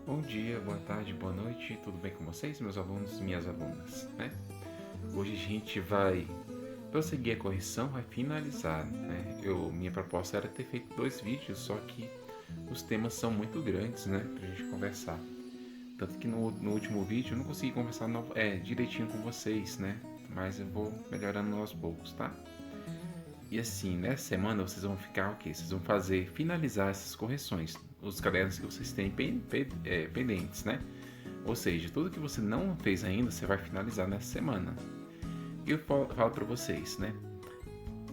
Bom dia, boa tarde, boa noite, tudo bem com vocês, meus alunos e minhas alunas, né? Hoje a gente vai prosseguir a correção, vai finalizar, né? Minha proposta era ter feito 2 vídeos, só que os temas são muito grandes, né, pra gente conversar. Tanto que no último vídeo eu não consegui conversar direitinho com vocês, né? Mas eu vou melhorando aos poucos, tá? E assim, nessa semana vocês vão ficar o quê? Vocês vão finalizar essas correções, os cadernos que vocês têm pendentes, né? Ou seja, tudo que você não fez ainda, você vai finalizar nessa semana. E eu falo para vocês, né?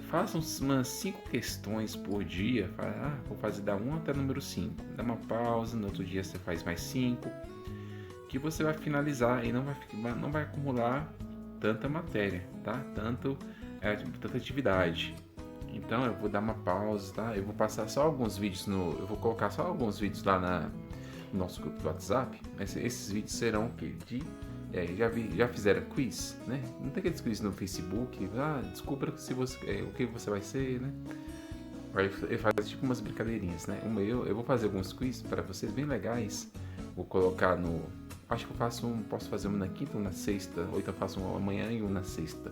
Façam umas 5 questões por dia. Vou fazer da 1 até o número 5. Dá uma pausa, no outro dia você faz mais 5. Que você vai finalizar e não vai acumular tanta matéria, tá? Tanta atividade. Então eu vou dar uma pausa, tá? Eu vou passar só alguns vídeos eu vou colocar só alguns vídeos lá no nosso grupo do WhatsApp. Esses vídeos serão o quê? Já fizeram quiz, né? Não tem aqueles quiz no Facebook. Descubra o que você vai ser, né? Aí eu faço tipo umas brincadeirinhas, né? Eu vou fazer alguns quiz para vocês bem legais. Vou colocar no. Acho que posso fazer um na quinta, um na sexta, ou então faço um amanhã e um na sexta.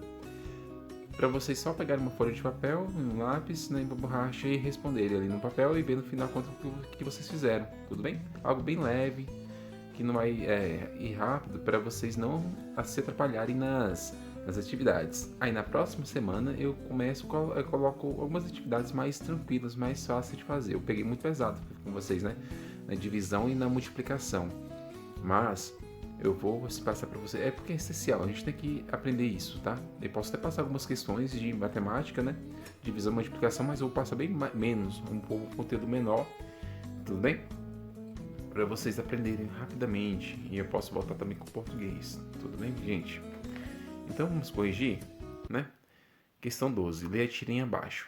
Para vocês só pegarem uma folha de papel, um lápis, né, uma borracha e responderem ali no papel e ver no final quanto que vocês fizeram, tudo bem? Algo bem leve, que não vai ir rápido, para vocês não se atrapalharem nas atividades. Aí na próxima semana eu coloco algumas atividades mais tranquilas, mais fáceis de fazer. Eu peguei muito pesado com vocês, né? Na divisão e na multiplicação. Mas eu vou passar para você. É porque é essencial, a gente tem que aprender isso, tá? Eu posso até passar algumas questões de matemática, né? Divisão e multiplicação, mas eu vou passar bem menos, um pouco conteúdo menor, tudo bem? Para vocês aprenderem rapidamente. E eu posso voltar também com o português, tudo bem, gente? Então vamos corrigir, né? Questão 12, lê a tirinha abaixo.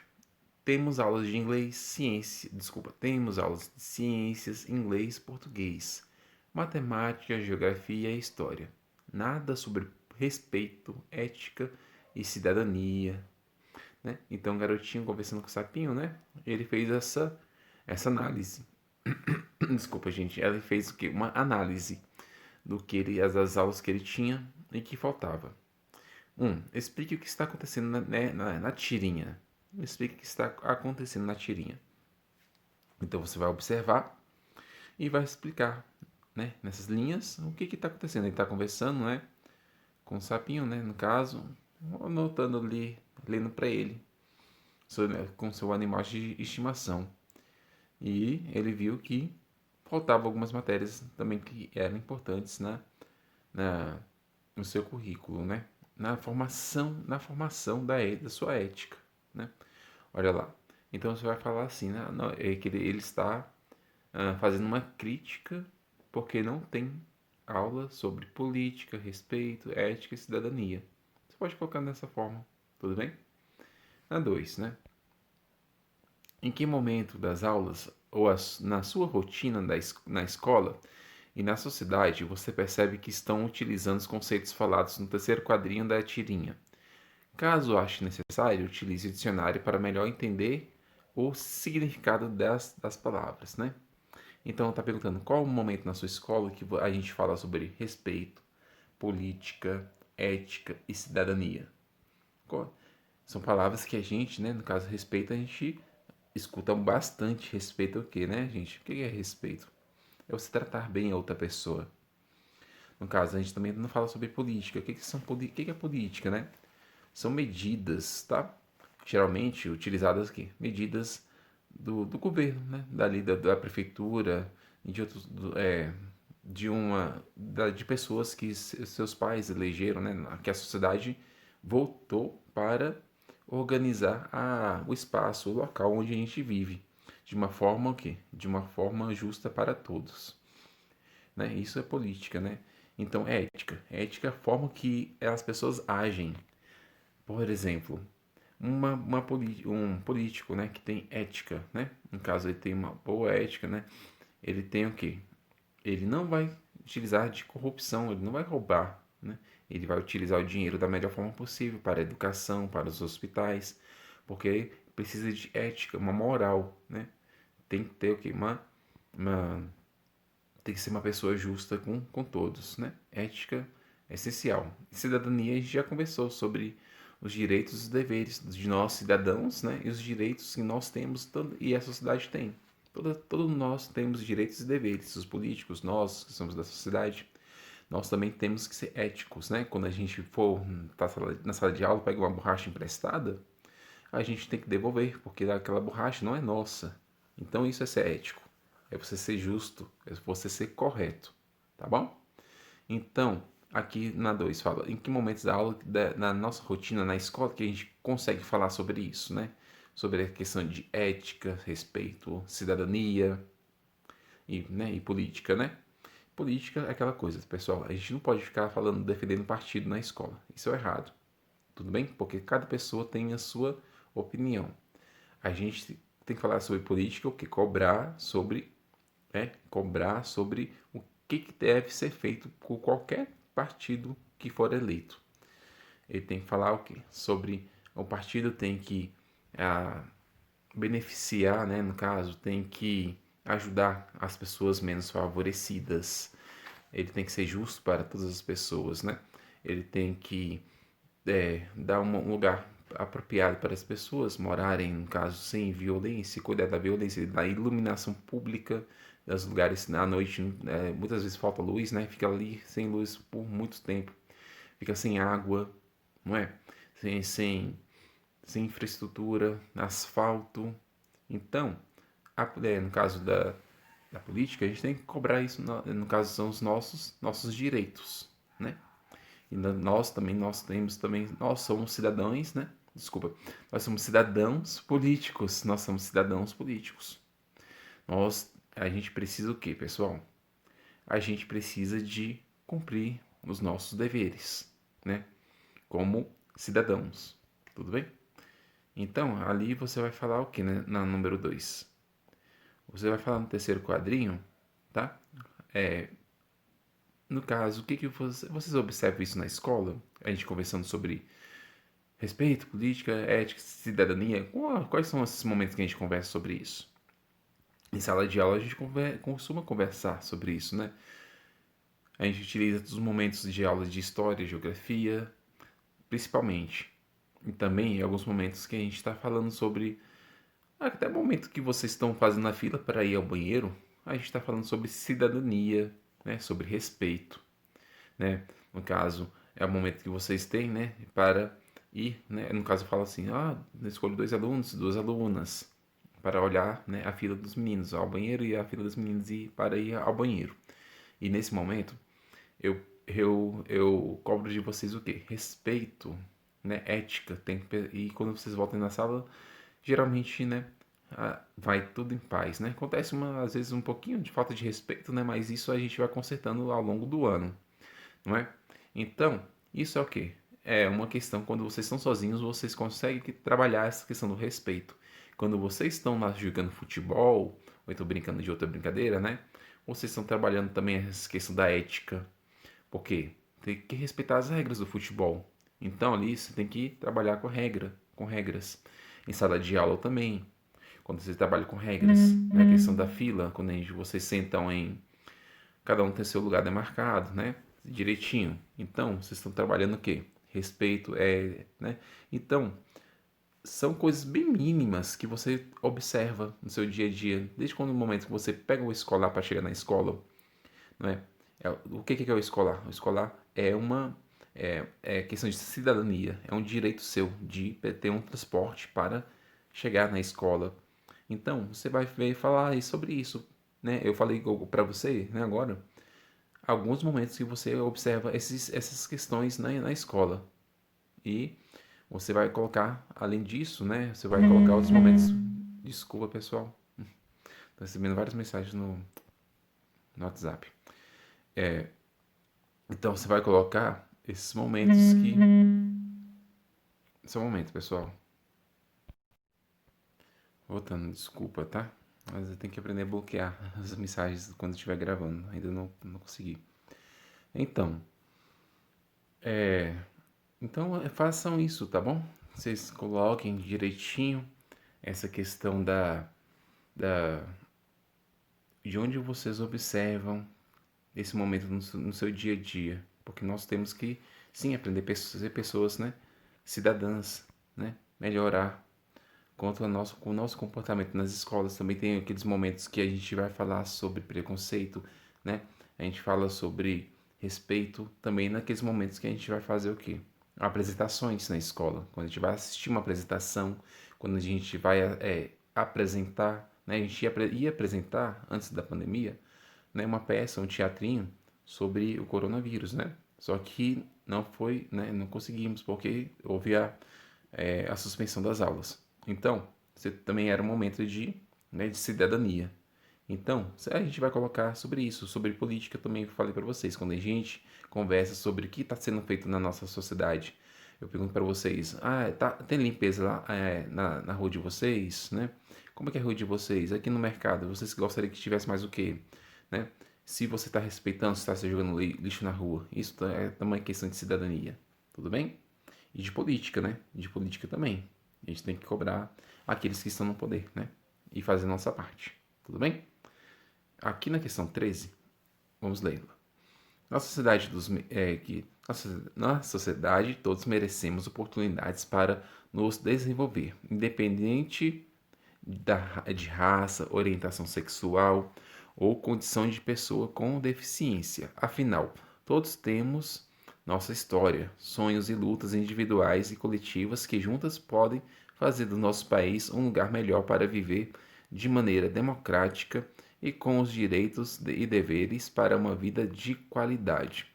Temos aulas de inglês, temos aulas de ciências, inglês, português, matemática, geografia e história. Nada sobre respeito, ética e cidadania, né? Então, o garotinho conversando com o sapinho, né? Ele fez essa análise. Desculpa, gente. Ele fez o quê? Uma análise das aulas que ele tinha e que faltava. Explique o que está acontecendo na tirinha. Explique o que está acontecendo na tirinha. Então você vai observar e vai explicar, né, nessas linhas o que está acontecendo. Ele está conversando, né, com o sapinho, né, no caso, anotando ali, lendo para ele, com seu animal de estimação. E ele viu que faltavam algumas matérias também que eram importantes na, no seu currículo, né? Na formação da sua ética, né? Olha lá. Então você vai falar assim, né? Que ele está fazendo uma crítica porque não tem aula sobre política, respeito, ética e cidadania. Você pode colocar dessa forma, tudo bem? Na 2, né? Em que momento das aulas na sua rotina na escola e na sociedade você percebe que estão utilizando os conceitos falados no terceiro quadrinho da tirinha? Caso ache necessário, utilize o dicionário para melhor entender o significado das palavras, né? Então, está perguntando qual o momento na sua escola que a gente fala sobre respeito, política, ética e cidadania. São palavras que a gente, né, no caso respeito, a gente escuta bastante. Respeito é o quê, né, gente? O que é respeito? É você tratar bem a outra pessoa. No caso, a gente também não fala sobre política. O que é política, né? São medidas, tá? Geralmente utilizadas aqui, medidas do governo, né? Da prefeitura e de outros, de pessoas que seus pais elegeram, né? Que a sociedade votou para organizar o espaço, o local onde a gente vive, de uma forma o quê? De uma forma justa para todos, né? Isso é política, né? Então, ética. Ética é a forma que as pessoas agem. Por exemplo, um político, né, que tem ética, né? No caso, ele tem uma boa ética, né? Ele tem o quê? Ele não vai utilizar de corrupção, ele não vai roubar, né? Ele vai utilizar o dinheiro da melhor forma possível para a educação, para os hospitais, porque precisa de ética, uma moral, né? Tem que ter o quê? Uma tem que ser uma pessoa justa com todos, né? Ética é essencial. Cidadania, a gente já conversou sobre os direitos e os deveres de nós cidadãos, né? E os direitos que nós temos e a sociedade tem. Todos nós temos direitos e deveres. Os políticos, nós que somos da sociedade, nós também temos que ser éticos, né? Quando a gente for na sala de aula, pega uma borracha emprestada, a gente tem que devolver, porque aquela borracha não é nossa. Então isso é ser ético, é você ser justo, é você ser correto, tá bom? Então, aqui na 2 fala em que momentos da aula, na nossa rotina na escola, que a gente consegue falar sobre isso, né? Sobre a questão de ética, respeito, cidadania e política, né? Política é aquela coisa, pessoal, a gente não pode ficar falando, defendendo partido na escola. Isso é errado, tudo bem? Porque cada pessoa tem a sua opinião. A gente tem que falar sobre política, o que cobrar sobre o que deve ser feito por qualquer partido que for eleito. Ele tem que falar o quê? Sobre o partido tem que beneficiar, né, no caso, tem que ajudar as pessoas menos favorecidas. Ele tem que ser justo para todas as pessoas, né? Ele tem que dar um lugar apropriado para as pessoas morarem, no caso, sem violência, cuidar da violência, da iluminação pública dos lugares à noite. Muitas vezes falta luz, né? Fica ali sem luz por muito tempo, fica sem água, não é? Sem infraestrutura, asfalto. Então, no caso da política, a gente tem que cobrar isso, no caso, são os nossos direitos, né? E nós somos cidadãos, né? Desculpa, nós somos cidadãos políticos, nós somos cidadãos políticos. A gente precisa o quê, pessoal? A gente precisa de cumprir os nossos deveres, né? Como cidadãos, tudo bem? Então, ali você vai falar o quê, né? Na número 2. Você vai falar no terceiro quadrinho, tá? No caso, o que vocês observam isso na escola? A gente conversando sobre respeito, política, ética, cidadania. Quais são esses momentos que a gente conversa sobre isso? Em sala de aula a gente costuma conversar sobre isso, né? A gente utiliza os momentos de aula de história, geografia, principalmente. E também em alguns momentos que a gente está falando sobre. Até o momento que vocês estão fazendo a fila para ir ao banheiro, a gente está falando sobre cidadania, né? Sobre respeito, né? No caso, é o momento que vocês têm, né? Para ir, né? No caso, eu falo assim: eu escolho 2 alunos, 2 alunas, para olhar, né, a fila dos meninos ao banheiro e a fila dos meninos para ir ao banheiro. E nesse momento, eu cobro de vocês o quê? Respeito, né? Ética. E quando vocês voltam na sala, geralmente, né? Vai tudo em paz, né? Acontece às vezes um pouquinho de falta de respeito, né? Mas isso a gente vai consertando ao longo do ano, não é? Então, isso é o quê? É uma questão, quando vocês estão sozinhos, vocês conseguem trabalhar essa questão do respeito. Quando vocês estão lá jogando futebol, ou então brincando de outra brincadeira, né? Vocês estão trabalhando também essa questão da ética. Por quê? Tem que respeitar as regras do futebol. Então ali você tem que trabalhar com regras. Em sala de aula também. Quando você trabalha com regras, né? A questão da fila, quando vocês sentam em. Cada um tem seu lugar demarcado, né? Direitinho. Então, vocês estão trabalhando o quê? Respeito, né? Então, são coisas bem mínimas que você observa no seu dia a dia, desde quando o momento que você pega o escolar para chegar na escola, não é? O que é o escolar? O escolar é questão de cidadania, é um direito seu de ter um transporte para chegar na escola. Então, você vai ver falar sobre isso, né? Eu falei para você, né, agora, alguns momentos que você observa essas questões na escola. E você vai colocar, além disso, né? Você vai colocar outros momentos. Desculpa, pessoal. Tô recebendo várias mensagens no WhatsApp. Então você vai colocar esses momentos que. Só um momento, pessoal. Voltando, desculpa, tá? Mas eu tenho que aprender a bloquear as mensagens quando estiver gravando. Ainda não consegui. Então, façam isso, tá bom? Vocês coloquem direitinho essa questão da de onde vocês observam, esse momento no seu dia a dia, porque nós temos que, sim, aprender a ser pessoas, né, cidadãs, né, melhorar com o nosso comportamento nas escolas. Também tem aqueles momentos que a gente vai falar sobre preconceito, né, a gente fala sobre respeito, também naqueles momentos que a gente vai fazer o quê? Apresentações na escola, quando a gente vai assistir uma apresentação, quando a gente vai apresentar, né, a gente ia apresentar antes da pandemia, né, uma peça, um teatrinho sobre o coronavírus, né? Só que não foi, né, não conseguimos porque houve a suspensão das aulas. Então, você também era um momento de cidadania. Então, a gente vai colocar sobre isso, sobre política também falei para vocês. Quando a gente conversa sobre o que está sendo feito na nossa sociedade, eu pergunto para vocês: tem limpeza lá na rua de vocês, né? Como é que é a rua de vocês? Aqui no mercado, vocês gostariam que tivesse mais o quê, né? Se você está respeitando, se está se jogando lixo na rua, isso é também questão de cidadania, tudo bem? E de política, né? De política também. A gente tem que cobrar aqueles que estão no poder, né? E fazer a nossa parte, tudo bem? Aqui na questão 13, vamos lê-la. Na sociedade na sociedade todos merecemos oportunidades para nos desenvolver, independente de raça, orientação sexual ou condição de pessoa com deficiência. Afinal, todos temos nossa história, sonhos e lutas individuais e coletivas que juntas podem fazer do nosso país um lugar melhor para viver de maneira democrática e com os direitos e deveres para uma vida de qualidade.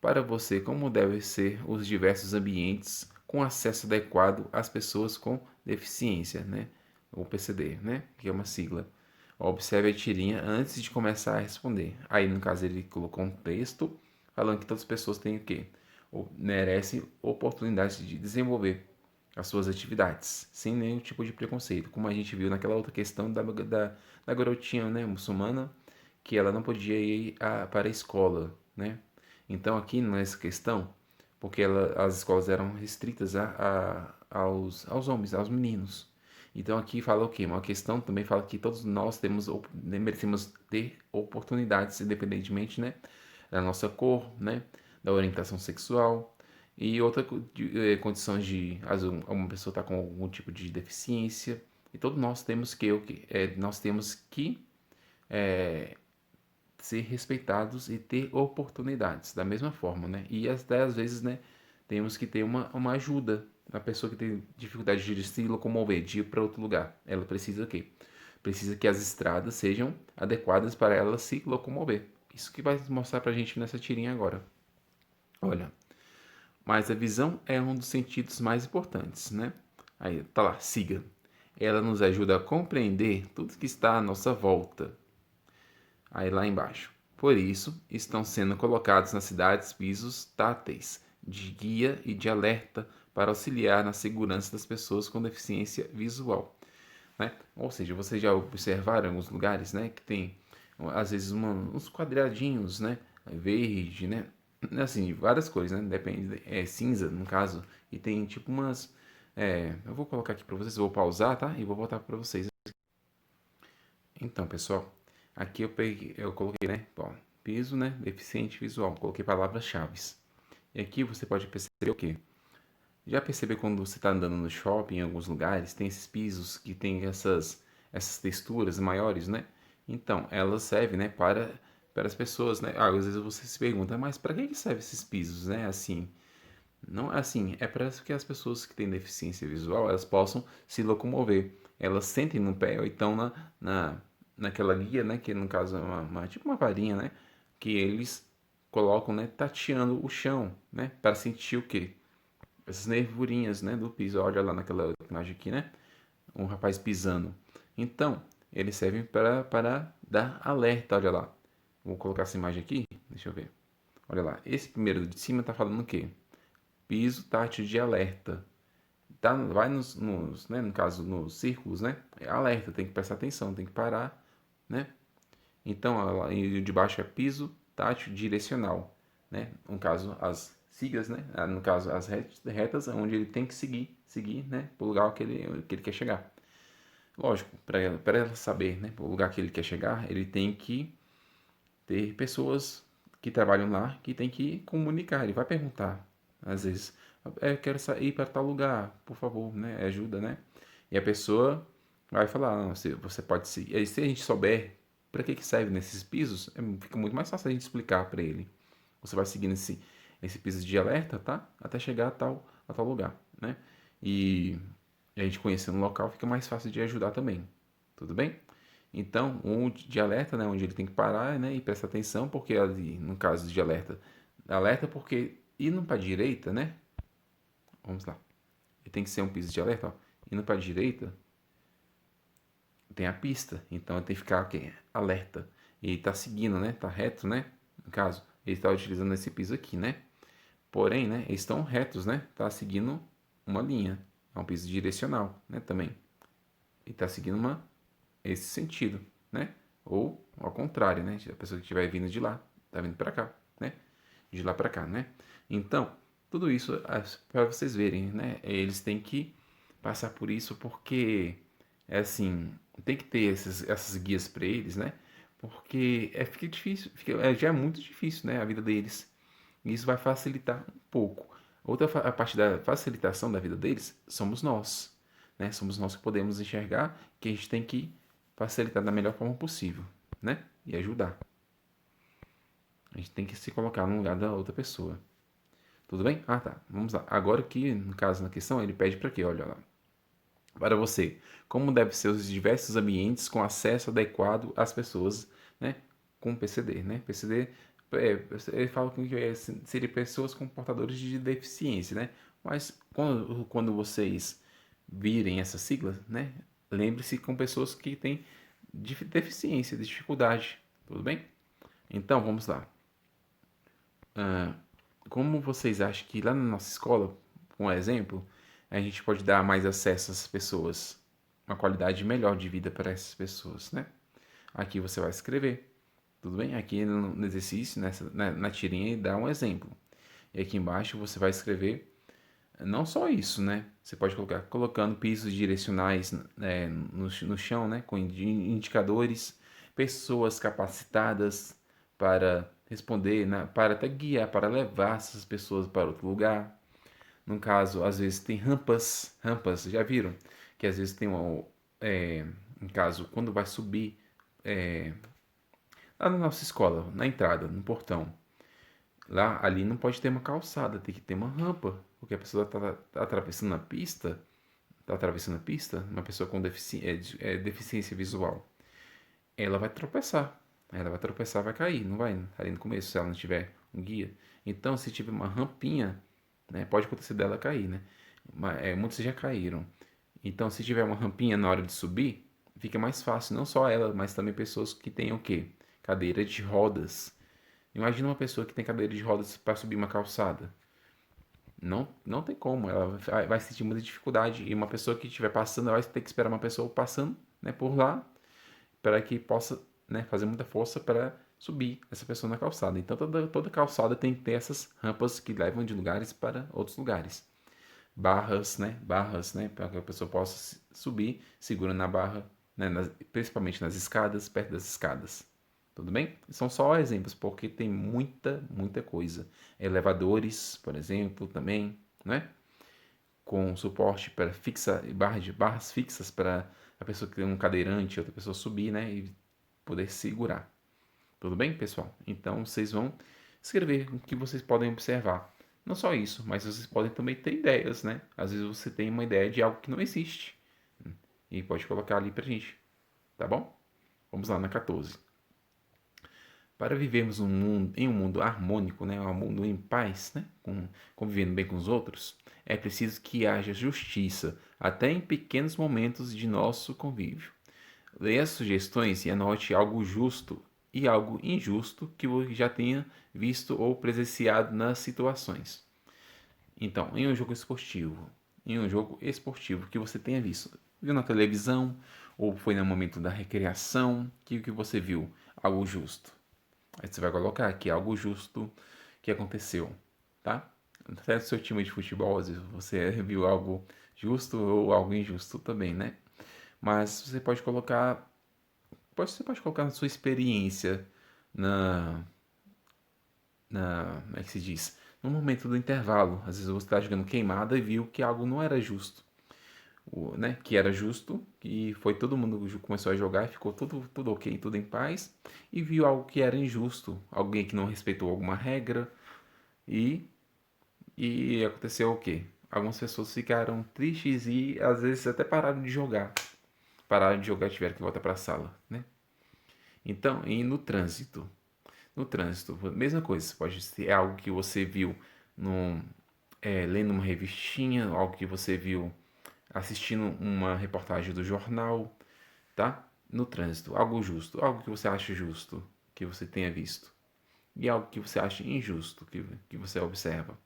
Para você, como devem ser os diversos ambientes com acesso adequado às pessoas com deficiência, né? O PCD, né? Que é uma sigla. Observe a tirinha antes de começar a responder. Aí, no caso, ele colocou um texto falando que todas as pessoas têm o quê? Merecem oportunidade de desenvolver as suas atividades, sem nenhum tipo de preconceito, como a gente viu naquela outra questão da garotinha, né, muçulmana, que ela não podia ir para a escola, né? Então aqui nessa questão, porque as escolas eram restritas aos homens, aos meninos. Então aqui fala o quê? Uma questão também fala que todos nós merecemos ter oportunidades, independentemente, né, da nossa cor, né, da orientação sexual e outra condições de uma pessoa está com algum tipo de deficiência. E todos nós temos que nós temos que ser respeitados e ter oportunidades da mesma forma, né? E até às vezes, né, temos que ter uma ajuda. A pessoa que tem dificuldade de se locomover, de ir para outro lugar, ela precisa o quê? Precisa que as estradas sejam adequadas para ela se locomover. Isso que vai mostrar para a gente nessa tirinha agora. Olha, mas a visão é um dos sentidos mais importantes, né? Aí, tá lá, siga. Ela nos ajuda a compreender tudo que está à nossa volta. Aí lá embaixo. Por isso, estão sendo colocados nas cidades pisos táteis de guia e de alerta para auxiliar na segurança das pessoas com deficiência visual, né? Ou seja, vocês já observaram em alguns lugares, né, que tem às vezes uns quadradinhos, né, verde, né, assim, várias cores, né, depende, é cinza no caso, e tem tipo eu vou colocar aqui para vocês, eu vou pausar, tá? E vou voltar para vocês. Então, pessoal, aqui eu coloquei, né, bom, piso, né, deficiente visual, coloquei palavras-chave. E aqui você pode perceber o quê? Já percebeu quando você está andando no shopping, em alguns lugares, tem esses pisos que tem essas texturas maiores, né? Então, elas servem, né, para as pessoas, né? Às vezes você se pergunta, mas para que servem esses pisos, né? Assim, não é assim, é para que as pessoas que têm deficiência visual, elas possam se locomover. Elas sentem no pé ou então na, naquela guia, né, que no caso é tipo uma varinha, né, que eles colocam, né, tateando o chão, né, para sentir o quê? Essas nervurinhas, né, do piso. Olha lá naquela imagem aqui, né? Um rapaz pisando. Então, eles servem para dar alerta, olha lá. Vou colocar essa imagem aqui, deixa eu ver. Olha lá, esse primeiro de cima tá falando o quê? Piso tátil de alerta. Tá, vai né, no caso, nos círculos, né? É alerta, tem que prestar atenção, tem que parar, né? Então, e o de baixo é piso tátil direcional, né? No caso, as siglas, né? No caso, as retas, onde ele tem que seguir, né? Para o lugar que ele quer chegar. Lógico, para ela saber, né? O lugar que ele quer chegar, ele tem que ter pessoas que trabalham lá que tem que comunicar. Ele vai perguntar, às vezes, eu quero ir para tal lugar, por favor, né? Ajuda, né? E a pessoa vai falar, não, você pode seguir. Aí, se a gente souber para que serve nesses pisos, fica muito mais fácil a gente explicar para ele. Você vai seguindo esse piso de alerta, tá? Até chegar a tal lugar, né? E, e a gente conhecendo o local fica mais fácil de ajudar também. Tudo bem? Então, um de alerta, né, onde ele tem que parar, né, e prestar atenção, porque ali, no caso de alerta, alerta porque indo para a direita, né? Vamos lá. E tem que ser um piso de alerta, ó. Indo para a direita, tem a pista, então tem que ficar ok, alerta. E ele tá seguindo, né? Tá reto, né? No caso, ele está utilizando esse piso aqui, né? Porém, né, eles estão retos, né? Tá seguindo uma linha. É um piso direcional, né, também. E tá seguindo esse sentido, né? Ou ao contrário, né? A pessoa que estiver vindo de lá, tá vindo para cá, né? De lá para cá, né? Então, tudo isso para vocês verem, né? Eles têm que passar por isso porque é assim, tem que ter essas guias para eles, né? Porque fica difícil, já é muito difícil, né? A vida deles. E isso vai facilitar um pouco. A parte da facilitação da vida deles somos nós, né? Somos nós que podemos enxergar que a gente tem que facilitar da melhor forma possível, né? E ajudar. A gente tem que se colocar no lugar da outra pessoa. Tudo bem? Ah, tá. Vamos lá. Agora aqui, no caso, na questão, ele pede para quê? Olha lá. Para você, como devem ser os diversos ambientes com acesso adequado às pessoas, né? Com PCD, né? PCD, ele fala que seria pessoas com portadores de deficiência, né? Mas quando vocês virem essa sigla, né? Lembre-se com pessoas que têm deficiência, dificuldade, tudo bem? Então, vamos lá. Como vocês acham que lá na nossa escola, por exemplo, a gente pode dar mais acesso às pessoas, uma qualidade melhor de vida para essas pessoas, né? Aqui você vai escrever, tudo bem? Aqui no exercício, na tirinha, dá um exemplo. E aqui embaixo você vai escrever não só isso, né? Você pode colocando pisos direcionais no chão, né? Com indicadores, pessoas capacitadas para responder, né? Para até guiar, para levar essas pessoas para outro lugar. No caso, às vezes tem rampas, já viram? Que às vezes tem no caso, quando vai subir lá na nossa escola, na entrada, no portão, lá, ali não pode ter uma calçada, tem que ter uma rampa, porque a pessoa tá atravessando a pista, uma pessoa com deficiência visual, ela vai tropeçar. Ela vai tropeçar, vai cair, não vai ali no começo, se ela não tiver um guia. Então, se tiver uma rampinha, né, pode acontecer dela cair, né? Muitos já caíram. Então, se tiver uma rampinha na hora de subir, fica mais fácil, não só ela, mas também pessoas que tenham o quê? Cadeira de rodas. Imagina uma pessoa que tem cadeira de rodas para subir uma calçada. Não, não tem como, ela vai sentir muita dificuldade. E uma pessoa que estiver passando, ela vai ter que esperar uma pessoa passando, né, por lá, para que possa, né, fazer muita força para subir essa pessoa na calçada. Então toda calçada tem que ter essas rampas que levam de lugares para outros lugares. Barras, né, para que a pessoa possa subir, segura na barra, né, principalmente nas escadas, perto das escadas. Tudo bem? São só exemplos, porque tem muita coisa. Elevadores, por exemplo, também, né? Com suporte para barras fixas para a pessoa que tem um cadeirante, outra pessoa subir, né? E poder segurar. Tudo bem, pessoal? Então vocês vão escrever o que vocês podem observar. Não só isso, mas vocês podem também ter ideias, né? Às vezes você tem uma ideia de algo que não existe. E pode colocar ali pra gente. Tá bom? Vamos lá na 14. Para vivermos em um mundo harmônico, né, um mundo em paz, né, convivendo bem com os outros, é preciso que haja justiça, até em pequenos momentos de nosso convívio. Leia as sugestões e anote algo justo e algo injusto que você já tenha visto ou presenciado nas situações. Então, em um jogo esportivo que você tenha visto, viu na televisão ou foi no momento da recreação, que você viu algo justo. Aí você vai colocar aqui algo justo que aconteceu, tá? Até no seu time de futebol, às vezes você viu algo justo ou algo injusto também, né? Mas você pode colocar na sua experiência, na, como é que se diz? No momento do intervalo. Às vezes você está jogando queimada e viu que algo não era justo. Né? Que era justo, que foi todo mundo começou a jogar e ficou tudo ok, tudo em paz. E viu algo que era injusto. Alguém que não respeitou alguma regra. E, e aconteceu o quê? Algumas pessoas ficaram tristes e às vezes até pararam de jogar. Pararam de jogar e tiveram que voltar para a sala, né? Então, e no trânsito? No trânsito, mesma coisa. Pode ser algo que você viu no, lendo uma revistinha, algo que você viu assistindo uma reportagem do jornal, tá? No trânsito, algo justo, algo que você acha justo, que você tenha visto. E algo que você acha injusto, que você observa,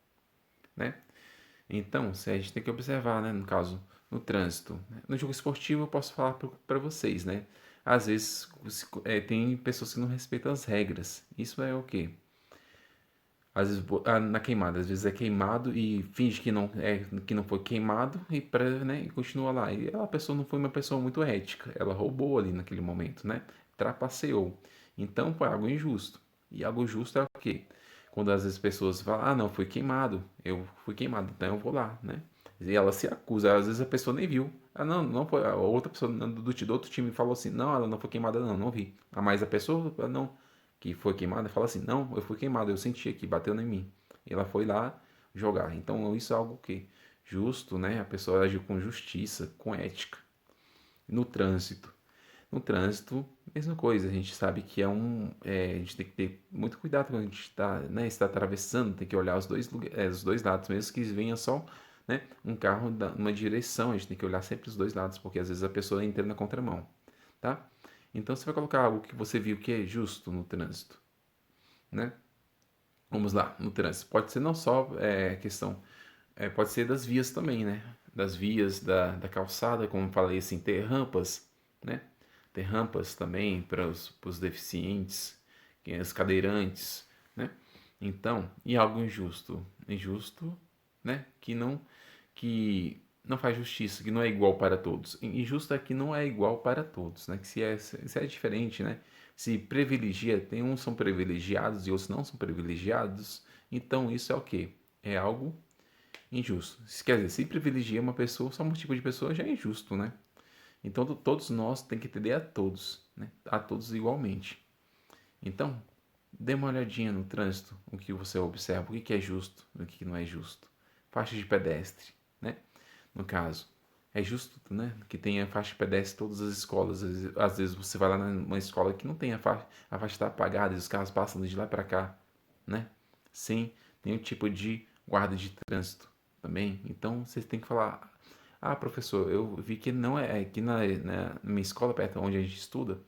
né? Então, se a gente tem que observar, né? No caso, no trânsito. Né? No jogo esportivo, eu posso falar para vocês, né? Às vezes, tem pessoas que não respeitam as regras. Isso é o quê? Às vezes, na queimada, às vezes é queimado e finge que não foi queimado né, e continua lá. E a pessoa não foi uma pessoa muito ética. Ela roubou ali naquele momento, né? Trapaceou. Então, foi algo injusto. E algo justo é o quê? Quando às vezes pessoas falam, ah, não, foi queimado, eu fui queimado, então eu vou lá, né? E ela se acusa, às vezes a pessoa nem viu. Ah, não, não foi. A outra pessoa do outro time falou assim, não, ela não foi queimada, não, não vi. Ah, mas a pessoa, não, que foi queimada, fala assim, não, eu fui queimado, eu senti aqui, bateu em mim. E ela foi lá jogar. Então isso é algo que justo, né? A pessoa agiu com justiça, com ética. No trânsito. No trânsito, mesma coisa, a gente sabe que a gente tem que ter muito cuidado quando a gente está, né, está atravessando, tem que olhar os dois lados, mesmo que venha só, né, um carro numa direção, a gente tem que olhar sempre os dois lados, porque às vezes a pessoa entra na contramão, tá? Então você vai colocar algo que você viu que é justo no trânsito, né? Vamos lá, no trânsito. Pode ser não só questão, pode ser das vias também, né? Das vias da calçada, como falei assim, ter rampas, né? Ter rampas também para os deficientes, os cadeirantes, né? Então, e algo injusto? Injusto, né? Que não faz justiça, que não é igual para todos. Injusto é que não é igual para todos, né? Que se é diferente, né? Se privilegia, tem uns são privilegiados e outros não são privilegiados, então isso é o quê? É algo injusto. Isso quer dizer, se privilegia uma pessoa, só um tipo de pessoa já é injusto, né? Então todos nós tem que entender a todos, né? A todos igualmente. Então, dê uma olhadinha no trânsito, o que você observa, o que é justo, o que não é justo. Faixa de pedestre, né? No caso, é justo, né, que tenha faixa de pedestre em todas as escolas. Às vezes você vai lá numa escola que não tem a faixa está apagada e os carros passam de lá para cá, né? Sem nenhum tipo de guarda de trânsito também. Então você tem que falar: ah, professor, eu vi que não é aqui na minha escola perto onde a gente estuda,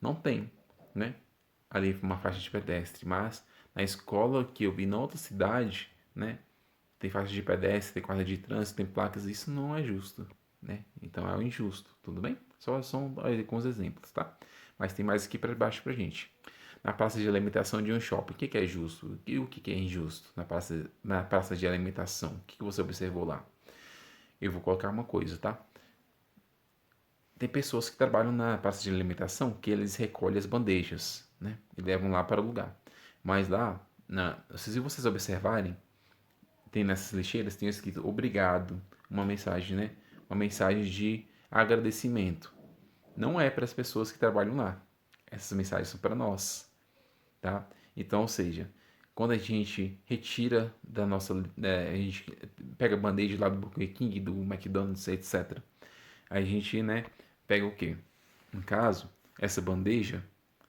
não tem, né? Ali uma faixa de pedestre, mas na escola que eu vi na outra cidade, né? Tem faixa de pedestre, tem guarda de trânsito, tem placas, isso não é justo, né? Então é o injusto, tudo bem? Só são alguns exemplos, tá? Mas tem mais aqui para baixo pra gente. Na praça de alimentação de um shopping, o que é justo e o que é injusto na praça de alimentação? O que você observou lá? Eu vou colocar uma coisa, tá? Tem pessoas que trabalham na praça de alimentação que eles recolhem as bandejas, né? E levam lá para o lugar. Mas lá, se vocês observarem, tem nessas lixeiras, tem escrito obrigado, uma mensagem, né? Uma mensagem de agradecimento. Não é para as pessoas que trabalham lá. Essas mensagens são para nós, tá? Então, ou seja, quando a gente retira da nossa, a gente pega a bandeja lá do Burger King, do McDonald's, etc. A gente, né, pega o quê? No caso, essa bandeja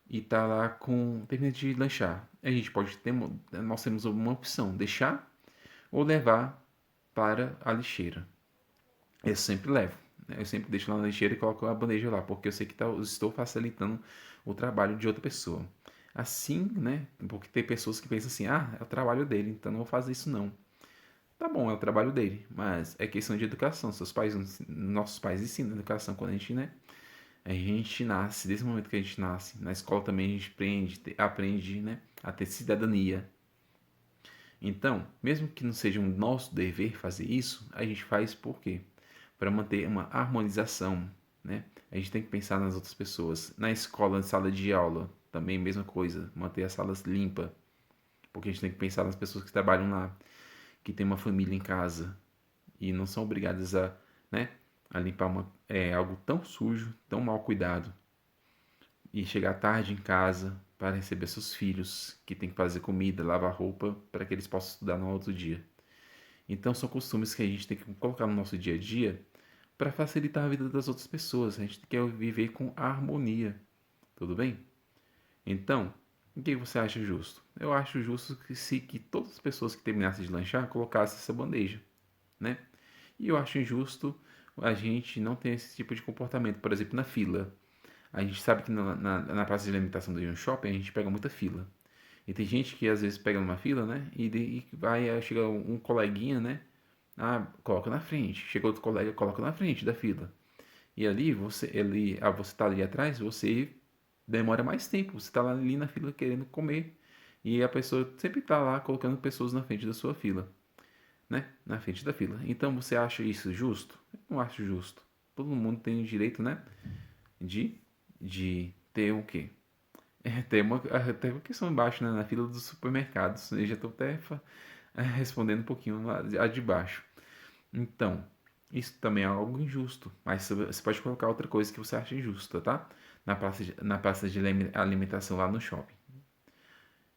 e tá lá com termina de lanchar. A gente pode ter, nós temos uma opção, deixar ou levar para a lixeira. Eu sempre levo, né? Eu sempre deixo lá na lixeira e coloco a bandeja lá, porque eu sei que estou facilitando o trabalho de outra pessoa. Assim, né? Porque tem pessoas que pensam assim, ah, é o trabalho dele, então não vou fazer isso não. Tá bom, é o trabalho dele, mas é questão de educação. Nossos pais ensinam educação quando a gente, né? A gente nasce, desde o momento que a gente nasce. Na escola também a gente aprende, né? A ter cidadania. Então, mesmo que não seja um nosso dever fazer isso, a gente faz por quê? Para manter uma harmonização, né? A gente tem que pensar nas outras pessoas. Na escola, na sala de aula também, mesma coisa, manter as salas limpas, porque a gente tem que pensar nas pessoas que trabalham lá, que tem uma família em casa e não são obrigadas a, né, a limpar algo tão sujo, tão mal cuidado e chegar tarde em casa para receber seus filhos, que tem que fazer comida, lavar roupa para que eles possam estudar no outro dia. Então são costumes que a gente tem que colocar no nosso dia a dia para facilitar a vida das outras pessoas. A gente quer viver com harmonia, tudo bem? Então, o que você acha justo? Eu acho justo que todas as pessoas que terminassem de lanchar colocassem essa bandeja, né? E eu acho injusto a gente não ter esse tipo de comportamento. Por exemplo, na fila. A gente sabe que na praça de alimentação do shopping a gente pega muita fila. E tem gente que às vezes pega numa fila, né? E vai, chega um coleguinha, né? Ah, coloca na frente. Chega outro colega, coloca na frente da fila. E ali, você tá ali atrás, você demora mais tempo. Você tá ali na fila querendo comer. E a pessoa sempre tá lá colocando pessoas na frente da sua fila, né? Na frente da fila. Então você acha isso justo? Eu não acho justo. Todo mundo tem o direito, né? De, de ter o quê? Tem uma questão embaixo, né? Na fila dos supermercados. Eu já estou até respondendo um pouquinho a de baixo. Então, isso também é algo injusto. Mas você pode colocar outra coisa que você acha injusta, tá? Na praça de alimentação lá no shopping.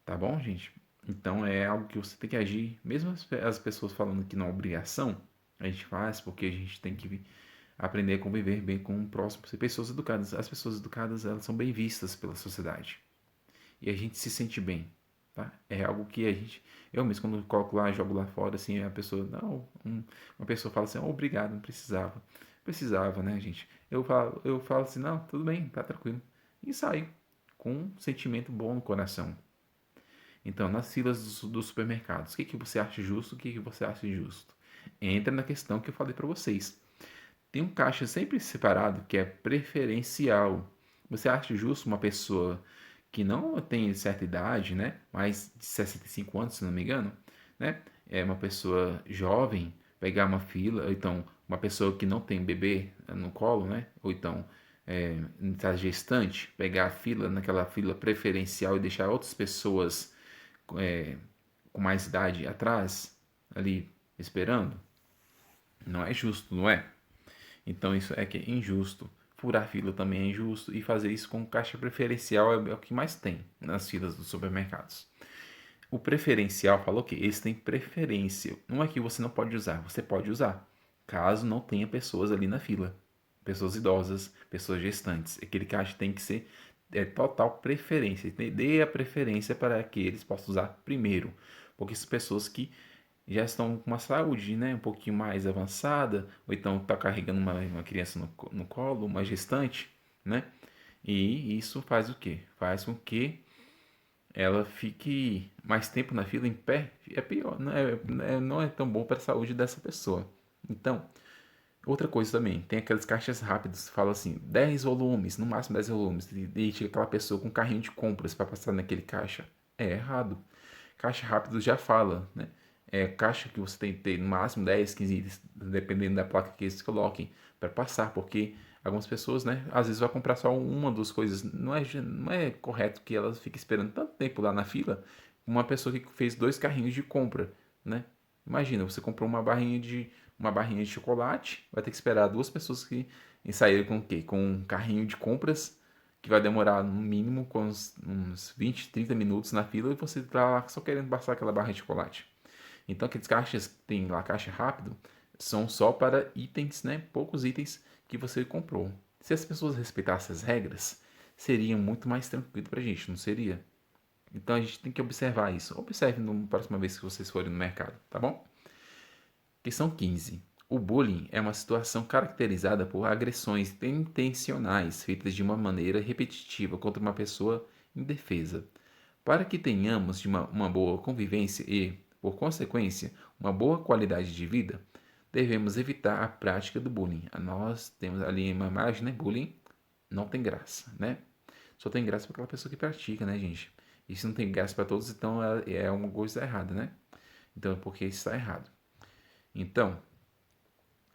Tá bom, gente? Então é algo que você tem que agir. Mesmo as pessoas falando que não é obrigação, a gente faz porque a gente tem que aprender a conviver bem com o próximo, ser pessoas educadas. As pessoas educadas, elas são bem vistas pela sociedade. E a gente se sente bem, tá? É algo que eu mesmo quando coloco lá, jogo lá fora, assim, a pessoa, não, uma pessoa fala assim, oh, obrigado, não precisava. Precisava, né, gente? Eu falo assim, não, tudo bem, tá tranquilo. E saio com um sentimento bom no coração. Então, nas filas dos supermercados, o que você acha justo, o que você acha injusto? Entra na questão que eu falei para vocês. Tem um caixa sempre separado que é preferencial. Você acha justo uma pessoa que não tem certa idade, né? Mais de 65 anos, se não me engano, né? É uma pessoa jovem pegar uma fila, ou então uma pessoa que não tem bebê no colo, né? Ou então está gestante, pegar a fila naquela fila preferencial e deixar outras pessoas é, com mais idade atrás, ali esperando. Não é justo, não é? Então isso é que é injusto. Furar fila também é injusto e fazer isso com caixa preferencial é o que mais tem nas filas dos supermercados. O preferencial falou que esse tem preferência. Não é que você não pode usar, você pode usar, caso não tenha pessoas ali na fila. Pessoas idosas, pessoas gestantes. Aquele caixa tem que ser total preferência. Dê a preferência para que eles possam usar primeiro. Porque são pessoas que já estão com uma saúde, né, um pouquinho mais avançada, ou então está carregando uma criança no colo, uma gestante, né? E isso faz o quê? Faz com que ela fique mais tempo na fila em pé, é pior, não é tão bom para a saúde dessa pessoa. Então, outra coisa também, tem aqueles caixas rápidos, fala assim, 10 volumes, no máximo 10 volumes, e chega aquela pessoa com um carrinho de compras para passar naquele caixa. É errado. Caixa rápido já fala, né? Caixa que você tem que ter no máximo 10, 15 itens, dependendo da placa que eles coloquem, para passar, porque algumas pessoas, né, às vezes vai comprar só uma das coisas. Não é correto que elas fiquem esperando tanto tempo lá na fila, uma pessoa que fez 2 carrinhos de compra, né? Imagina, você comprou uma barrinha de chocolate, vai ter que esperar 2 pessoas que saírem com o quê? Com um carrinho de compras que vai demorar no mínimo com uns 20, 30 minutos na fila e você tá lá só querendo passar aquela barra de chocolate. Então aqueles caixas que tem lá caixa rápido são só para itens, né? Poucos itens que você comprou. Se as pessoas respeitassem as regras, seria muito mais tranquilo pra gente, não seria? Então a gente tem que observar isso. Observe na próxima vez que vocês forem no mercado, tá bom? Questão 15. O bullying é uma situação caracterizada por agressões intencionais feitas de uma maneira repetitiva contra uma pessoa indefesa. Para que tenhamos uma boa convivência e, por consequência, uma boa qualidade de vida, devemos evitar a prática do bullying. Nós temos ali uma imagem, né? Bullying não tem graça, né? Só tem graça para aquela pessoa que pratica, né, gente? E se não tem graça para todos, então é uma coisa errada, né? Então é porque isso está errado. Então,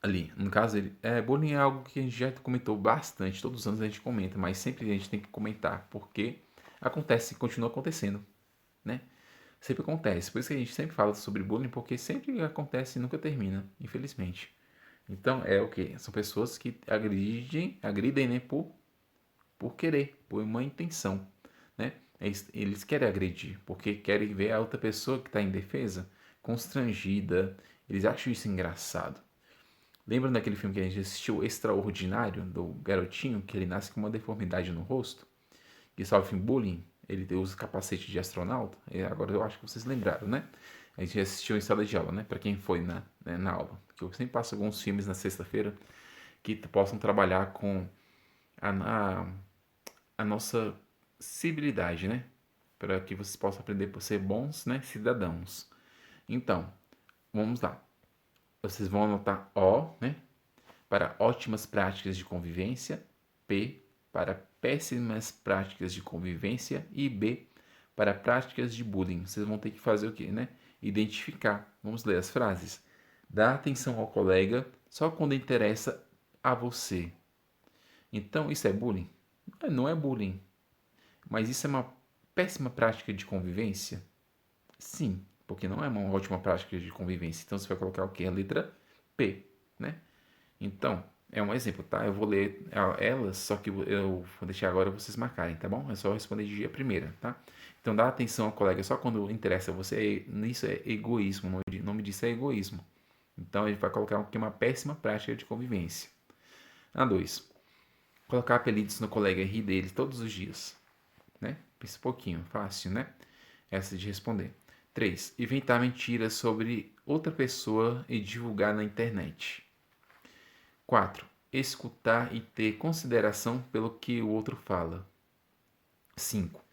ali, no caso, bullying é algo que a gente já comentou bastante, todos os anos a gente comenta, mas sempre a gente tem que comentar, porque acontece, continua acontecendo, né? Sempre acontece. Por isso que a gente sempre fala sobre bullying, porque sempre acontece e nunca termina, infelizmente. Então é o que? São pessoas que agridem, né, por querer, por uma intenção, né? Eles querem agredir, porque querem ver a outra pessoa que está em defesa constrangida. Eles acham isso engraçado. Lembra daquele filme que a gente assistiu, Extraordinário, do garotinho, que ele nasce com uma deformidade no rosto, que sofre bullying? Ele usa capacete de astronauta. E agora eu acho que vocês lembraram, né? A gente assistiu em sala de aula, né? Para quem foi na aula. Que eu sempre passo alguns filmes na sexta-feira que possam trabalhar com a, a nossa civilidade, né? Para que vocês possam aprender por ser bons, né, cidadãos. Então, vamos lá. Vocês vão anotar O, né, para ótimas práticas de convivência, P para péssimas práticas de convivência e B para práticas de bullying. Vocês vão ter que fazer o quê, né? Identificar. Vamos ler as frases. Dá atenção ao colega só quando interessa a você. Então, isso é bullying? Não é bullying. Mas isso é uma péssima prática de convivência? Sim, porque não é uma ótima prática de convivência. Então você vai colocar o quê? A letra P, né? Então, é um exemplo, tá? Eu vou ler elas, só que eu vou deixar agora vocês marcarem, tá bom? É só responder de dia primeira, tá? Então, dá atenção ao colega só quando interessa a você. Isso é egoísmo, o nome disso é egoísmo. Então, ele vai colocar aqui uma péssima prática de convivência. A 2. Colocar apelidos no colega e rir dele todos os dias, né? Pensa um pouquinho, fácil, né? Essa de responder. 3. Inventar mentiras sobre outra pessoa e divulgar na internet. 4. Escutar e ter consideração pelo que o outro fala. 5.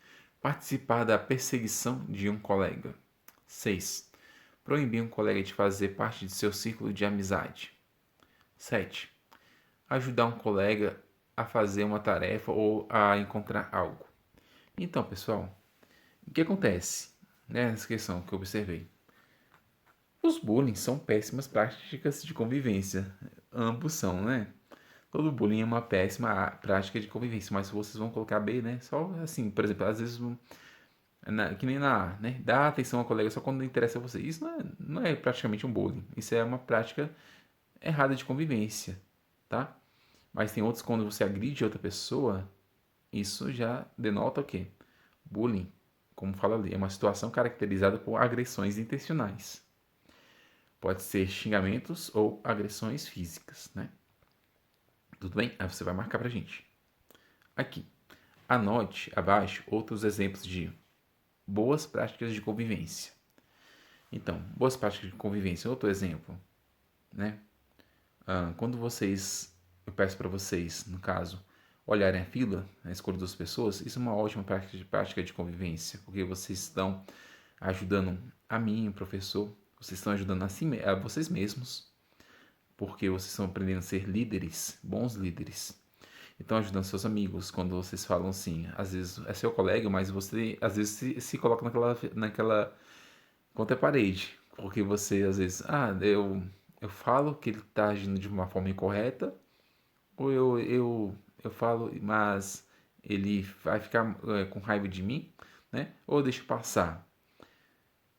Participar da perseguição de um colega. 6. Proibir um colega de fazer parte de seu círculo de amizade. 7. Ajudar um colega a fazer uma tarefa ou a encontrar algo. Então, pessoal, o que acontece nessa questão que eu observei? Os bullying são péssimas práticas de convivência. Ambos são, né? Todo bullying é uma péssima prática de convivência, mas vocês vão colocar B, né? Só assim, por exemplo, às vezes, que nem na A, né? Dá atenção ao colega só quando interessa a você. Isso não é praticamente um bullying. Isso é uma prática errada de convivência, tá? Mas tem outros quando você agride outra pessoa, isso já denota o quê? Bullying, como fala ali, é uma situação caracterizada por agressões intencionais. Pode ser xingamentos ou agressões físicas, né? Tudo bem? Aí você vai marcar pra gente. Aqui, anote abaixo outros exemplos de boas práticas de convivência. Então, boas práticas de convivência, outro exemplo, né? Quando eu peço para vocês, no caso, olharem a fila, a escolha das pessoas, isso é uma ótima prática de convivência, porque vocês estão ajudando a mim, o professor, vocês estão ajudando a vocês mesmos, porque vocês estão aprendendo a ser líderes, bons líderes. Então, ajudando seus amigos, quando vocês falam assim, às vezes é seu colega, mas você às vezes se coloca naquela contra a parede, porque você às vezes, eu falo que ele está agindo de uma forma incorreta, ou eu falo, mas ele vai ficar com raiva de mim, né? Ou eu deixo passar.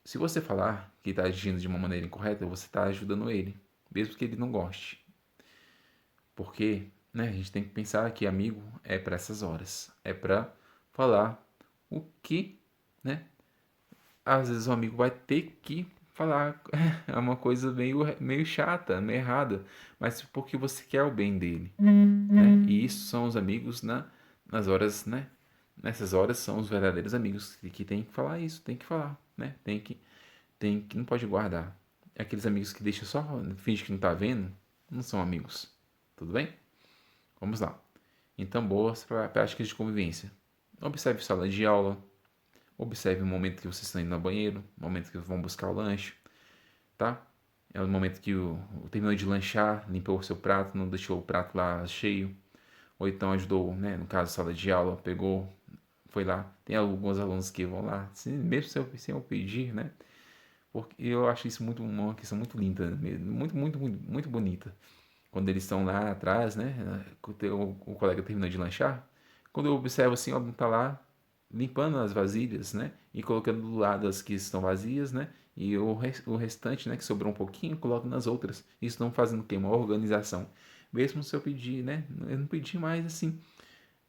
Se você falar que está agindo de uma maneira incorreta, você está ajudando ele, mesmo que ele não goste. Porque, né, a gente tem que pensar que amigo é para essas horas, é para falar o que, né? Às vezes o amigo vai ter que falar é uma coisa meio chata, meio errada, mas porque você quer o bem dele, né? E isso são os amigos nas horas, né? Nessas horas são os verdadeiros amigos que tem que falar isso, tem que falar, né? Tem que não pode guardar. Aqueles amigos que deixam só finge que não tá vendo, não são amigos. Tudo bem? Vamos lá. Então, boas práticas de convivência. Observe sala de aula. Observe o momento que vocês estão indo no banheiro, o momento que vão buscar o lanche, tá? É o momento que terminou de lanchar, limpou o seu prato, não deixou o prato lá cheio. Ou então ajudou, né? No caso, sala de aula, pegou, foi lá. Tem alguns alunos que vão lá, mesmo sem eu pedir, né? Porque eu acho isso uma questão muito linda, muito, muito, muito, muito bonita. Quando eles estão lá atrás, né? O colega terminou de lanchar. Quando eu observo assim, ó, não tá lá, limpando as vasilhas, né? E colocando do lado as que estão vazias, né? E o restante, né, que sobrou um pouquinho, coloco nas outras. Isso estão fazendo o quê? Uma organização. Mesmo se eu pedir, né? Eu não pedi mais assim.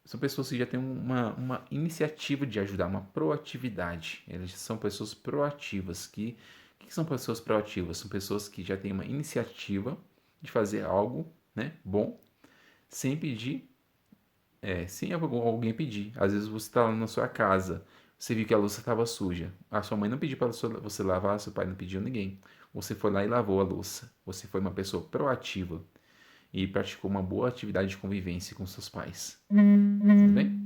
São pessoas que já têm uma iniciativa de ajudar, uma proatividade. Eles são pessoas proativas. Que são pessoas proativas? São pessoas que já têm uma iniciativa de fazer algo, né, bom, sem pedir, sem alguém pedir. Às vezes você está lá na sua casa, você viu que a louça estava suja. A sua mãe não pediu para você lavar, seu pai não pediu ninguém. Você foi lá e lavou a louça. Você foi uma pessoa proativa e praticou uma boa atividade de convivência com seus pais. Tudo bem?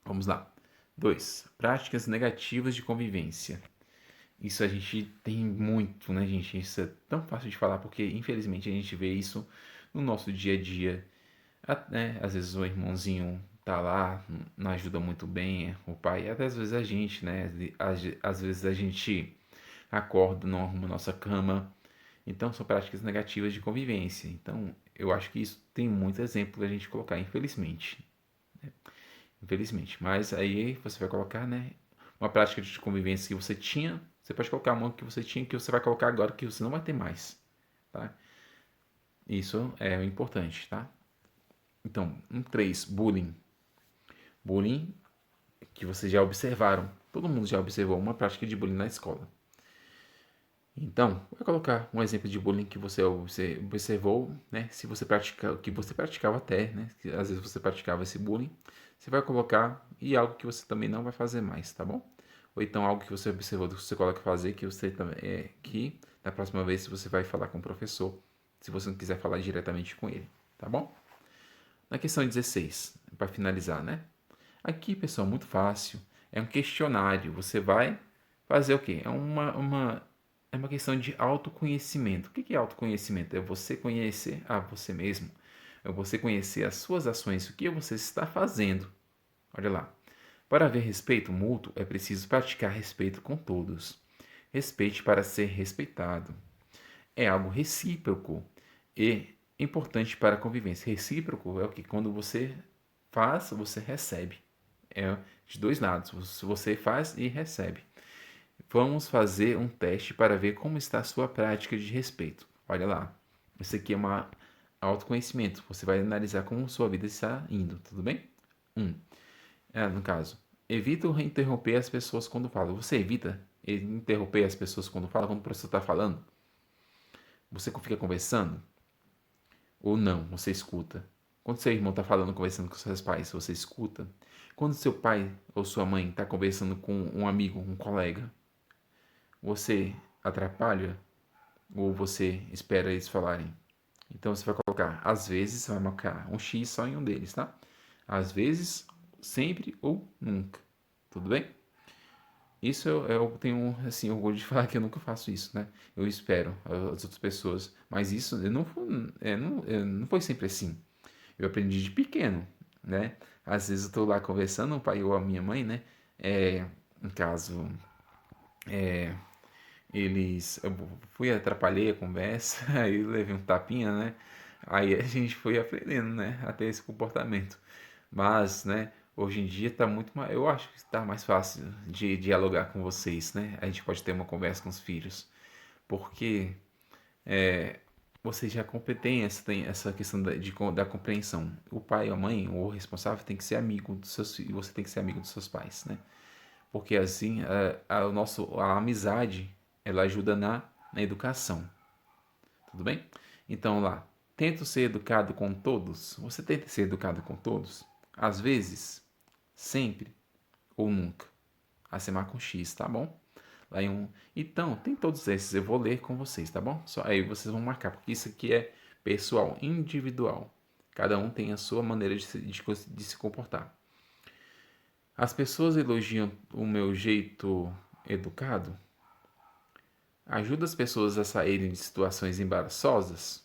Vamos lá. 2. Práticas negativas de convivência. Isso a gente tem muito, né, gente? Isso é tão fácil de falar porque, infelizmente, a gente vê isso no nosso dia a dia. Né? Às vezes o irmãozinho tá lá, não ajuda muito bem o pai, até às vezes a gente, né? Às vezes a gente acorda, não arruma nossa cama. Então, são práticas negativas de convivência. Então, eu acho que isso tem muito exemplo da gente colocar, infelizmente. Infelizmente. Mas aí você vai colocar, né? Uma prática de convivência que você tinha, você pode colocar a mão que você tinha, que você vai colocar agora, que você não vai ter mais. Tá? Isso é o importante, tá? Então, 3, bullying. Bullying que vocês já observaram. Todo mundo já observou uma prática de bullying na escola. Então, vai colocar um exemplo de bullying que você observou, né? Se você pratica, que você praticava até, né? Que às vezes você praticava esse bullying, você vai colocar e algo que você também não vai fazer mais, tá bom? Ou então algo que você observou que você coloca fazer que você também que da próxima vez você vai falar com o professor, se você não quiser falar diretamente com ele, tá bom? Na questão 16, para finalizar, né? Aqui, pessoal, muito fácil. É um questionário. Você vai fazer o quê? É uma questão de autoconhecimento. O que é autoconhecimento? É você conhecer a você mesmo. É você conhecer as suas ações, o que você está fazendo. Olha lá. Para haver respeito mútuo, é preciso praticar respeito com todos. Respeite para ser respeitado. É algo recíproco e importante para a convivência. Recíproco é o que quando você faz, você recebe. É de dois lados. Você faz e recebe. Vamos fazer um teste para ver como está a sua prática de respeito. Olha lá. Isso aqui é uma autoconhecimento. Você vai analisar como sua vida está indo, tudo bem? No caso, evita interromper as pessoas quando falam. Você evita interromper as pessoas quando falam, quando o professor está falando? Você fica conversando? Ou não, você escuta. Quando seu irmão está falando, conversando com seus pais, você escuta. Quando seu pai ou sua mãe está conversando com um amigo, um colega, você atrapalha ou você espera eles falarem? Então você vai colocar, às vezes, você vai marcar um X só em um deles, tá? Às vezes, sempre ou nunca. Tudo bem? Isso eu tenho, assim, orgulho de falar que eu nunca faço isso, né? Eu espero as outras pessoas. Mas isso não foi sempre assim. Eu aprendi de pequeno, né? Às vezes eu tô lá conversando, o pai ou a minha mãe, né? No caso, eu fui, atrapalhei a conversa, aí eu levei um tapinha, né? Aí a gente foi aprendendo, né? Até esse comportamento. Mas, né? Hoje em dia tá muito mais, eu acho que está mais fácil de dialogar com vocês, né? A gente pode ter uma conversa com os filhos, porque você já tem essa questão da compreensão. O pai, a mãe, ou o responsável tem que ser amigo dos seus filhos, você tem que ser amigo dos seus pais, né? Porque assim, a amizade, ela ajuda na educação, tudo bem? Então lá, tento ser educado com todos. Você tenta ser educado com todos? Às vezes, sempre ou nunca. Acimar com X, tá bom? Lá em um. Então, tem todos esses. Eu vou ler com vocês, tá bom? Só aí vocês vão marcar, porque isso aqui é pessoal, individual. Cada um tem a sua maneira de se comportar. As pessoas elogiam o meu jeito educado? Ajuda as pessoas a saírem de situações embaraçosas?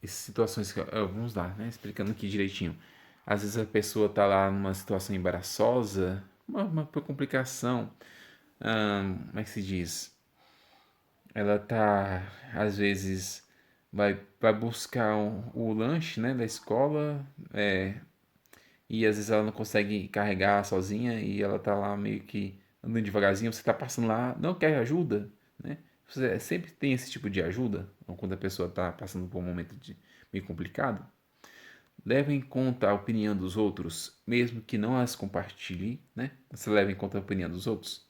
E situações que. Vamos lá, né? Explicando aqui direitinho. Às vezes a pessoa tá lá numa situação embaraçosa, uma complicação. Como é que se diz? Ela tá, às vezes, vai buscar o lanche, né, da escola, e às vezes ela não consegue carregar sozinha e ela tá lá meio que andando devagarzinho, você tá passando lá, não quer ajuda, né? Você sempre tem esse tipo de ajuda, ou quando a pessoa tá passando por um momento meio complicado. Leve em conta a opinião dos outros, mesmo que não as compartilhe, né? Você leva em conta a opinião dos outros,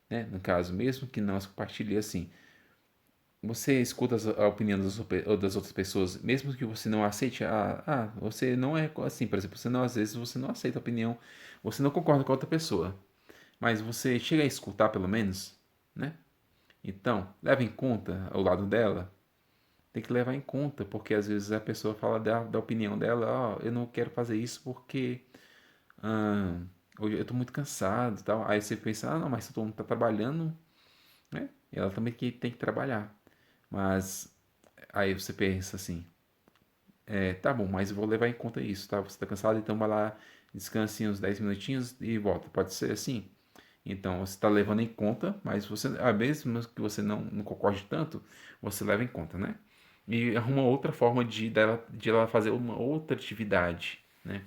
né? No caso, mesmo que não as compartilhe assim, você escuta a opinião das outras pessoas, mesmo que você não aceite, você não é assim, por exemplo, às vezes você não aceita a opinião, você não concorda com a outra pessoa, mas você chega a escutar pelo menos, né? Então, leva em conta o lado dela, tem que levar em conta, porque às vezes a pessoa fala da opinião dela, eu não quero fazer isso porque ah, hoje eu tô muito cansado e tal. Aí você pensa, não, mas todo mundo tá trabalhando, né? E ela também tem que trabalhar. Mas aí você pensa assim, tá bom, mas eu vou levar em conta isso, tá? Você tá cansado, então vai lá, descanse uns 10 minutinhos e volta. Pode ser assim? Então você está levando em conta, mas mesmo que você não concorde tanto, você leva em conta, né? E arruma outra forma de ela fazer uma outra atividade, né?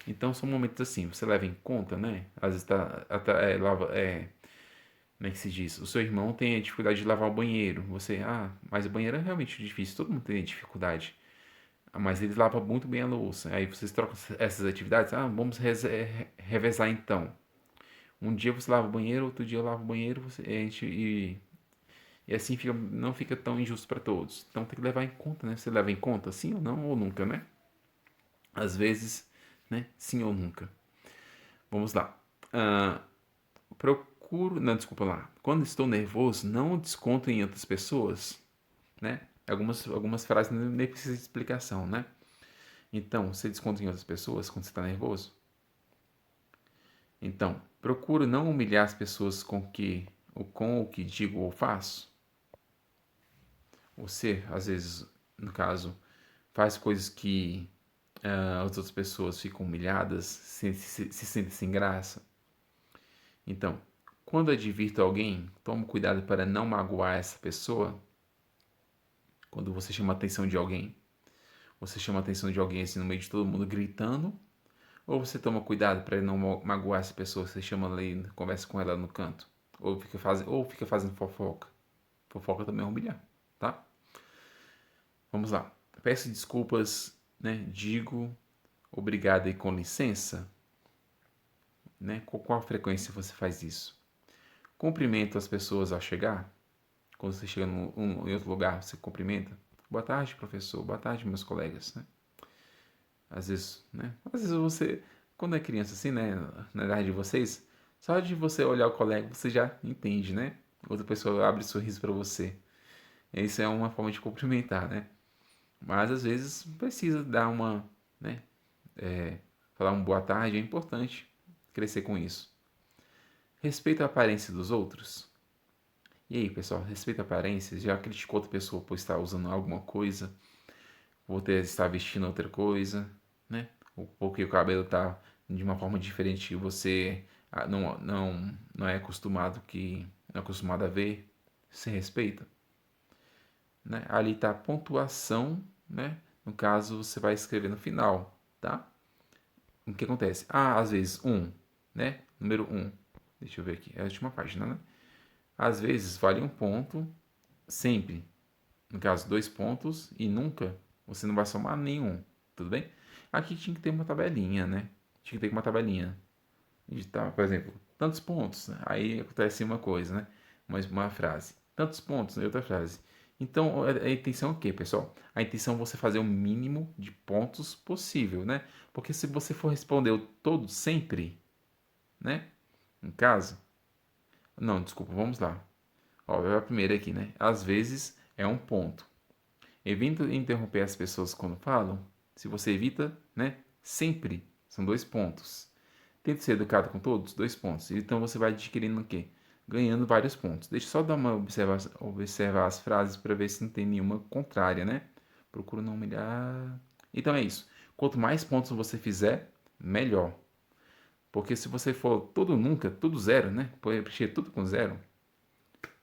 Então são momentos assim, você leva em conta, né? Às vezes como é que se diz? O seu irmão tem a dificuldade de lavar o banheiro. Você, mas o banheiro é realmente difícil, todo mundo tem dificuldade. Mas ele lava muito bem a louça. Aí vocês trocam essas atividades. Vamos revezar então. Um dia você lava o banheiro, outro dia eu lavo o banheiro, e assim não fica tão injusto para todos. Então tem que levar em conta, né? Você leva em conta, sim ou não, ou nunca, né? Às vezes, né? Sim ou nunca. Vamos lá. Ah, procuro. Não, desculpa lá. Quando estou nervoso, não desconto em outras pessoas, né? Algumas frases nem precisam de explicação, né? Então, você desconta em outras pessoas quando você está nervoso? Então, procuro não humilhar as pessoas com o que digo ou faço. Você, às vezes, no caso, faz coisas que as outras pessoas ficam humilhadas, se sentem sem graça. Então, quando advirto alguém, tome cuidado para não magoar essa pessoa. Quando você chama a atenção de alguém, você chama a atenção de alguém assim no meio de todo mundo gritando, ou você toma cuidado para não magoar essa pessoa, você chama ela e conversa com ela no canto, ou fica fazendo fofoca. Fofoca também é humilhar, tá? Vamos lá. Peço desculpas, né? Digo obrigado e com licença, né? Com qual frequência você faz isso? Cumprimento as pessoas ao chegar? Quando você chega em outro lugar, você cumprimenta? Boa tarde, professor. Boa tarde, meus colegas, né? Às vezes, né? Às vezes você, quando é criança assim, né? Na idade de vocês, só de você olhar o colega, você já entende, né? Outra pessoa abre sorriso para você. Isso é uma forma de cumprimentar, né? Mas às vezes precisa dar né? Falar um boa tarde é importante crescer com isso. Respeita a aparência dos outros. E aí, pessoal, respeita a aparência. Já criticou outra pessoa por estar usando alguma coisa, por estar vestindo outra coisa, né? Ou porque o cabelo tá de uma forma diferente que você não é acostumado a ver. Se respeita, né? Ali tá a pontuação, né? No caso, você vai escrever no final, tá? O que acontece? Às vezes, né? Número Deixa eu ver aqui. É a última página, né? Às vezes, vale um ponto. Sempre. No caso, 2 pontos. E nunca, você não vai somar nenhum. Tudo bem? Aqui tinha que ter uma tabelinha, né? Tinha que ter uma tabelinha. Por exemplo, tantos pontos. Aí acontece uma coisa, né? Uma frase. Tantos pontos, outra frase. Então, a intenção é o quê, pessoal? A intenção é você fazer o mínimo de pontos possível, né? Porque se você for responder o todo sempre, né? Em caso. Não, desculpa, vamos lá. Ó, é a primeira aqui, né? Às vezes é um ponto. Evita interromper as pessoas quando falam. Se você evita, né? Sempre são 2 pontos. Tente ser educado com todos, 2 pontos. Então você vai adquirindo o quê? Ganhando vários pontos. Deixa eu só dar uma observar as frases para ver se não tem nenhuma contrária, né? Procuro não humilhar. Então é isso. Quanto mais pontos você fizer, melhor. Porque se você for tudo nunca, tudo zero, né? Preencher tudo com zero,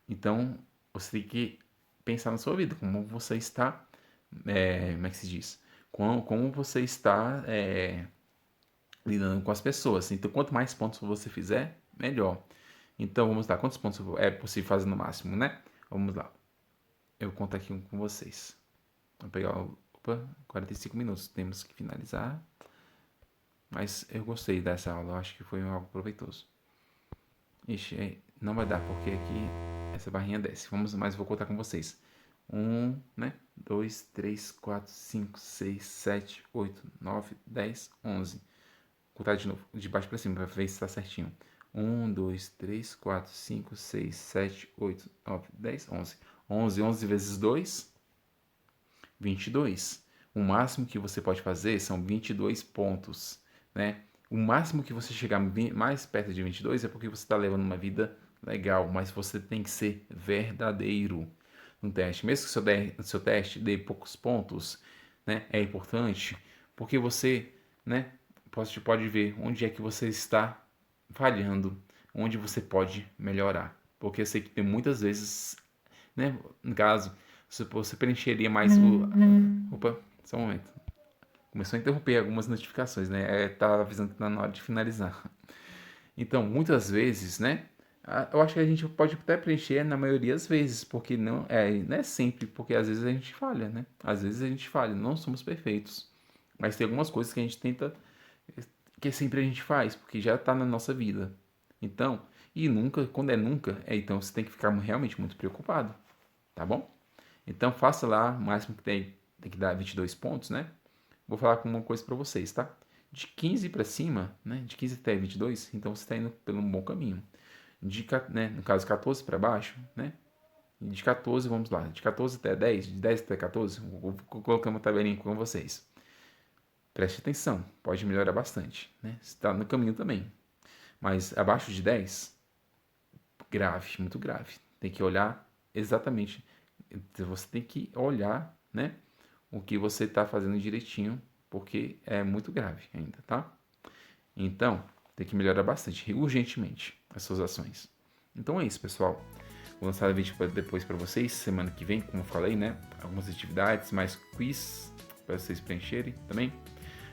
então você tem que pensar na sua vida, como você está, como é que se diz? Como você está lidando com as pessoas. Então, quanto mais pontos você fizer, melhor. Então, vamos lá. Quantos pontos é possível fazer no máximo, né? Vamos lá. Eu conto aqui um com vocês. Vou pegar o... Opa, 45 minutos. Temos que finalizar. Mas eu gostei dessa aula. Eu acho que foi algo proveitoso. Ixi, não vai dar porque aqui essa barrinha desce. Vamos, mas vou contar com vocês. 1, né? 2, 3, 4, 5, 6, 7, 8, 9, 10, 11. Vou contar de novo, de baixo para cima, para ver se está certinho. 1, 2, 3, 4, 5, 6, 7, 8, 9, 10, 11. 11 vezes 2, 22. O máximo que você pode fazer são 22 pontos, né? O máximo que você chegar mais perto de 22 é porque você está levando uma vida legal, mas você tem que ser verdadeiro no teste. Mesmo que o seu teste dê poucos pontos, né? É importante porque você, né? Pode ver onde é que você está falhando, onde você pode melhorar. Porque eu sei que tem muitas vezes, né? No caso, você preencheria mais o... Opa, só um momento. Começou a interromper algumas notificações, né? Tá avisando que tá na hora de finalizar. Então, muitas vezes, né? Eu acho que a gente pode até preencher na maioria das vezes, porque não é sempre, porque às vezes a gente falha, né? Às vezes a gente falha, não somos perfeitos. Mas tem algumas coisas que a gente tenta, que sempre a gente faz, porque já tá na nossa vida. Então, e nunca, quando é nunca, então você tem que ficar realmente muito preocupado, tá bom? Então faça lá, o máximo que tem que dar 22 pontos, né? Vou falar com uma coisa para vocês, tá? De 15 para cima, né? De 15 até 22, então você está indo pelo bom caminho. Né? No caso, 14 para baixo, né? De 14, vamos lá, de 14 até 10, de 10 até 14, vou colocar uma tabelinha com vocês. Preste atenção, pode melhorar bastante, né? Você está no caminho também. Mas abaixo de 10, grave, muito grave. Tem que olhar exatamente, você tem que olhar, né? O que você está fazendo direitinho, porque é muito grave ainda, tá? Então, tem que melhorar bastante, urgentemente, as suas ações. Então é isso, pessoal. Vou lançar o vídeo depois para vocês, semana que vem, como eu falei, né? Algumas atividades, mais quiz para vocês preencherem também.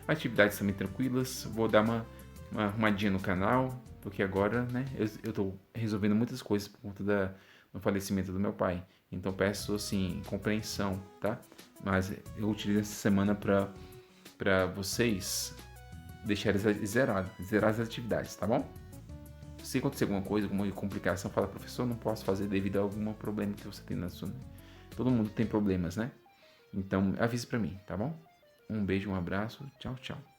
Atividades também tranquilas. Vou dar uma arrumadinha no canal, porque agora, né? Eu tô resolvendo muitas coisas por conta do falecimento do meu pai. Então peço, assim, compreensão, tá? Mas eu utilizo essa semana para vocês deixarem zerar as atividades, tá bom? Se acontecer alguma coisa, alguma complicação, fala, professor, não posso fazer devido a algum problema que você tem na sua... Todo mundo tem problemas, né? Então avise para mim, tá bom? Um beijo, um abraço, tchau, tchau.